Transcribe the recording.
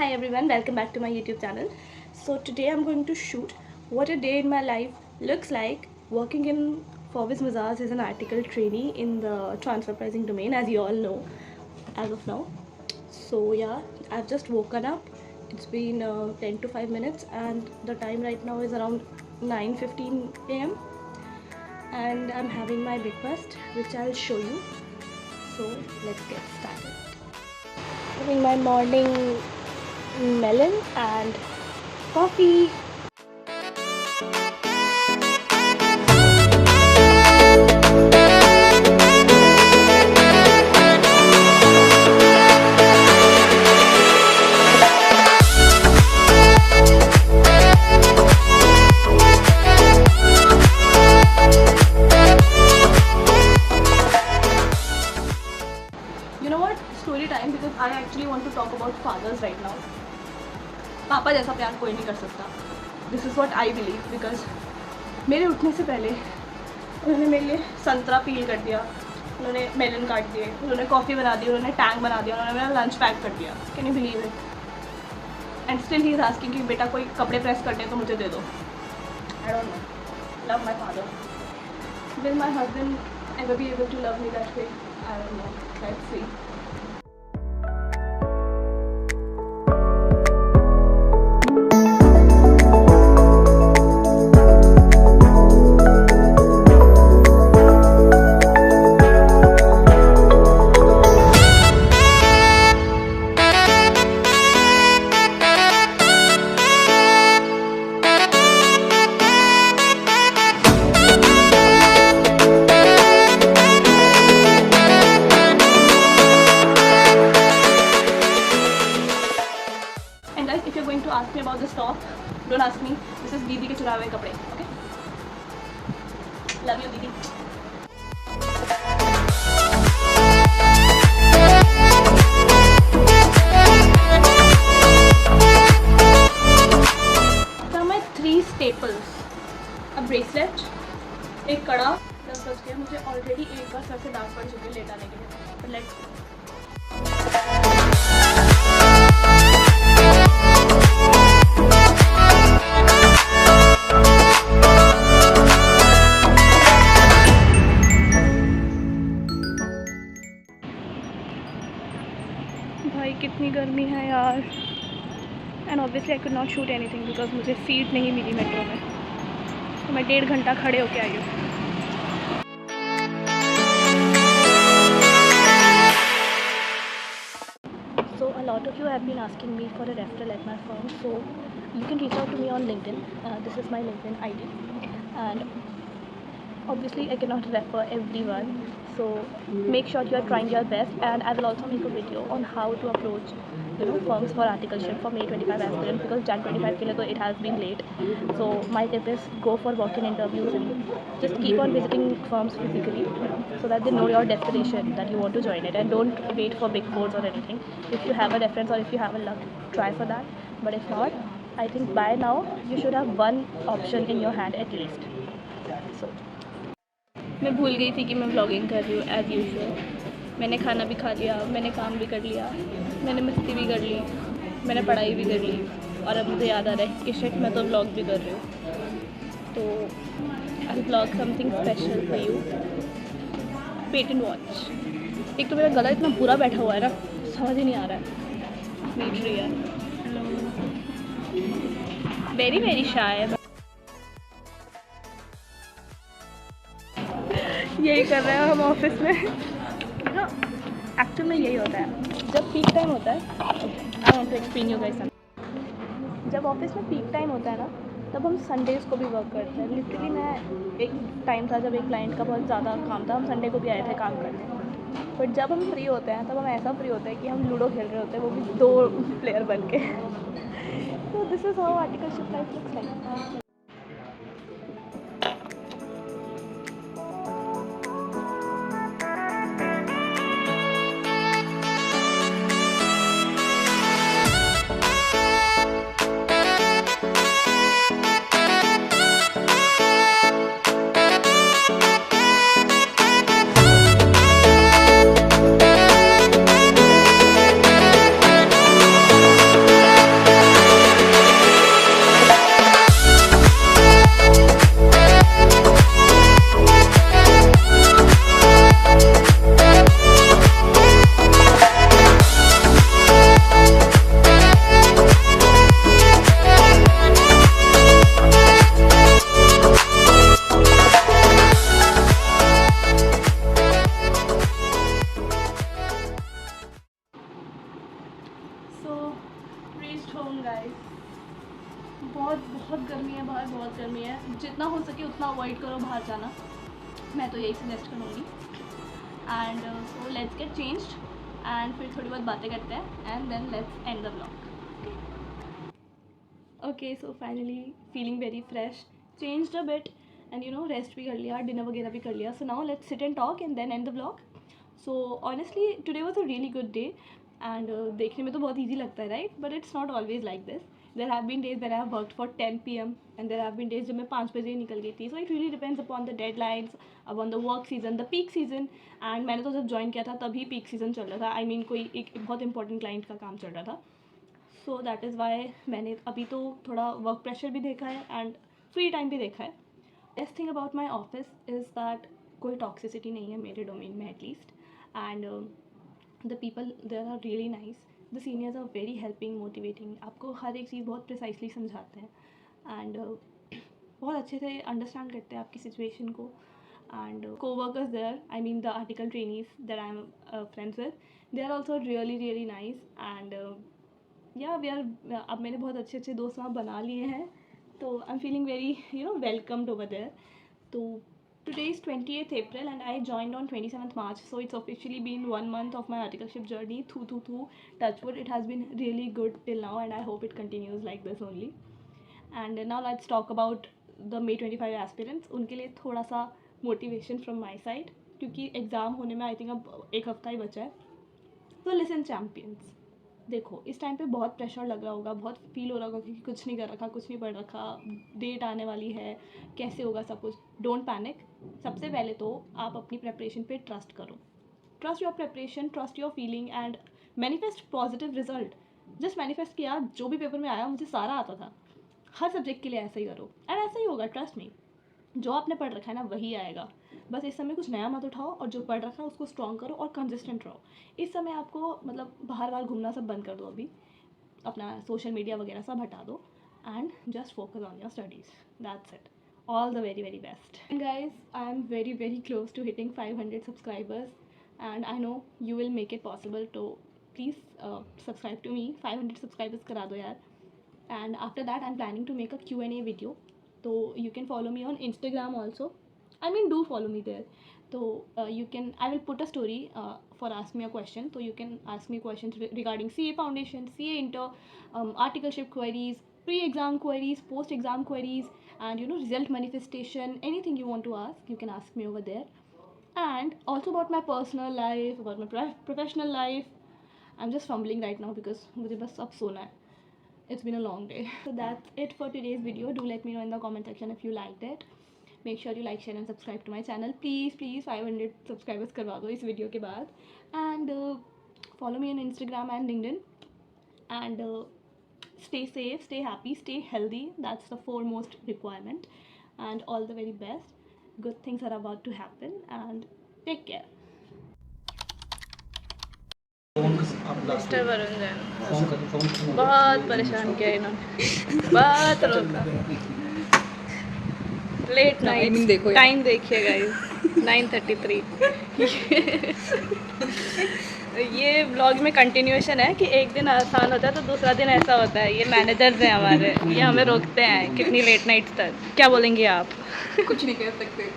Hi everyone, welcome back to my YouTube channel. So today I'm going to shoot what a day in my life looks like working in Forbes Mazars as an article trainee in the transfer pricing domain, as you all know as of now. So yeah, I've just woken up. It's been 10 to 5 minutes and the time right now is around 9:15 a.m. and I'm having my breakfast, which I'll show you. So let's get started. Having my morning melon and coffee. You know what? Story time, because I actually want to talk about fathers right now. पापा जैसा प्यार कोई नहीं कर सकता. This is what I believe, because मेरे उठने से पहले उन्होंने मेरे लिए संतरा पील कर दिया, उन्होंने मेलन काट दिए, उन्होंने कॉफ़ी बना दी, उन्होंने टैंक बना दिया, उन्होंने मेरा लंच पैक कर दिया. Can you believe it? And still he is asking कि बेटा कोई कपड़े प्रेस करने तो मुझे दे दो. I don't know. Love my father. Will my husband ever be able to love me that way? I don't know. Let's see. If you're going to ask me about this top, don't ask me. This is दीदी के चुराए हुए कपड़े. Okay? Love you, दीदी. So my 3 staples. A bracelet, एक कड़ा. 10 बज गए. मुझे ऑलरेडी एक बार सर से डांट पड़ चुकी है लेट आने के लिए. But let's go. भाई कितनी गर्मी है यार. And obviously I could not shoot anything because मुझे सीट नहीं मिली मेट्रो में. तो मैं 1.5 घंटा खड़े होके आई हूँ. So a lot of you have been asking me for a referral at my firm, so you can reach out to me on LinkedIn. This is my LinkedIn ID, and obviously I cannot refer everyone, so make sure you are trying your best. And I will also make a video on how to approach firms for articleship for May 25 aspirants, because Jan 25 के लिए तो it has been late. So my tip is go for walk-in interviews and just keep on visiting firms physically so that they know your desperation that you want to join it, and don't wait for big fours or anything. If you have a reference or if you have a luck, try for that. But if not, I think by now you should have one option in your hand at least. So मैं भूल गई थी कि मैं vlogging कर रही हूँ as usual. मैंने खाना भी खा लिया, मैंने काम भी कर लिया, मैंने मस्ती भी कर ली, मैंने पढ़ाई भी कर ली, और अब मुझे याद आ रहा है कि शिट मैं तो व्लॉग भी कर रही हूँ. तो I vlog something special for you. Wait and watch. एक तो मेरा गला इतना बुरा बैठा हुआ है ना, समझ ही नहीं आ रहा है. मीट रही है. Very very shy. यही कर रहे हैं हम ऑफिस में. एक्चुअल में यही होता है जब पीक टाइम होता है. I want to explain you guys. जब ऑफिस में पीक टाइम होता है ना, तब हम संडेज़ को भी वर्क करते हैं. लिटरली मैं एक टाइम था जब एक क्लाइंट का बहुत ज़्यादा काम था, हम संडे को भी आए थे काम करने. बट जब हम फ्री होते हैं तब हम ऐसा फ्री होते हैं कि हम लूडो खेल रहे होते हैं, वो भी 2 प्लेयर बन के. तो this is how articleship life looks like. Guys, बहुत गर्मी है बाहर, बहुत गर्मी है। जितना हो सके उतना अवॉइड करो बाहर जाना, मैं तो यही सजेस्ट करूँगी। And so let's get changed and फिर थोड़ी बहुत बातें करते हैं and then let's end the blog. Okay, so finally feeling very fresh, changed a bit and rest भी कर लिया, डिनर वगैरह भी कर लिया। So now let's sit and talk and then end the blog. So honestly today was a really good day and देखने में तो बहुत ईजी लगता है right, but it's not always like this. There have been days when I have worked for 10 PM and there have been days जब मैं 5 बजे निकल गई थी। So it really depends upon the deadlines, upon the work season, the peak season. And मैंने तो जब join किया था तभी पीक सीजन चल रहा था, आई मीन कोई एक बहुत इंपॉर्टेंट क्लाइंट का काम चल रहा था। सो दैट इज़ वाई मैंने अभी तो थोड़ा वर्क प्रेशर भी देखा है एंड फ्री टाइम भी देखा है। Best thing about my office is that कोई टॉक्सिसिटी नहीं है मेरे डोमेन में at least, and the people there are really nice, the seniors are very helping, motivating, आपको हर एक चीज़ बहुत प्रिसाइसली समझाते हैं एंड बहुत अच्छे से अंडरस्टैंड करते हैं आपकी सिचुएशन को। And co-workers there, I mean the article trainees that I'm friends with, they are also really nice and yeah, we are अब मैंने बहुत अच्छे दोस्त वहाँ बना लिए हैं, तो I am feeling very welcomed over there. तो today is 28th April and I joined on 27th March, so it's officially been 1 month of my articleship journey. Touchwood, it has been really good till now and I hope it continues like this only. And now let's talk about the May 25 aspirants. उनके लिए थोड़ा सा motivation from my side, क्योंकि exam होने में I think अब एक हफ्ता ही बचा है। तो लिसन चैम्पियंस, देखो इस टाइम पे बहुत प्रेशर लग रहा होगा, बहुत फील हो रहा होगा कि कुछ नहीं कर रखा, कुछ नहीं पढ़ रखा, डेट आने वाली है, कैसे होगा सब कुछ। Don't panic. सबसे पहले तो आप अपनी प्रेपरेशन पे ट्रस्ट करो, trust your preparation, trust your feeling and manifest positive result. Just manifest किया, जो भी पेपर में आया मुझे सारा आता था, हर सब्जेक्ट के लिए ऐसा ही करो एंड ऐसा ही होगा, ट्रस्ट मी। जो आपने पढ़ रखा है ना वही आएगा, बस इस समय कुछ नया मत उठाओ और जो पढ़ रखा है उसको स्ट्रॉन्ग करो और कंसिस्टेंट रहो। इस समय आपको मतलब बाहर घूमना सब बंद कर दो, अभी अपना सोशल मीडिया वगैरह सब हटा दो and just focus on your studies, that's it. All the very best guys, I am very close to hitting 500 subscribers and I know you will make it possible, तो please subscribe to me. 500 subscribers करा दो यार। And after that I am planning to make a Q&A video, so you can follow me on Instagram also. I mean, do follow me there. So I will put a story for ask me a question, so you can ask me questions regarding CA foundation, CA inter, articleship queries, pre-exam queries, post-exam queries, and result manifestation, anything you want to ask, you can ask me over there. And also about my personal life, about my professional life. I'm just fumbling right now because मुझे बस अब सोना है. It's been a long day. So that's it for today's video. Do let me know in the comment section if you liked it. Make sure you like, share and subscribe to my channel. Please 500 subscribers करवा दो इस video के बाद. And follow me on Instagram and LinkedIn. And stay safe, stay happy, stay healthy. That's the foremost requirement. And all the very best. Good things are about to happen. And take care. Mister Varun Jain बहुत परेशान किया इन्होंने, बहुत रोका। Late night time देखिए guys, 9:33। ये blog में continuation है कि एक दिन आसान होता है तो दूसरा दिन ऐसा होता है। ये मैनेजर्स हैं हमारे, ये हमें रोकते हैं कितनी लेट नाइट्स तक। क्या बोलेंगे आप? कुछ नहीं कह सकते।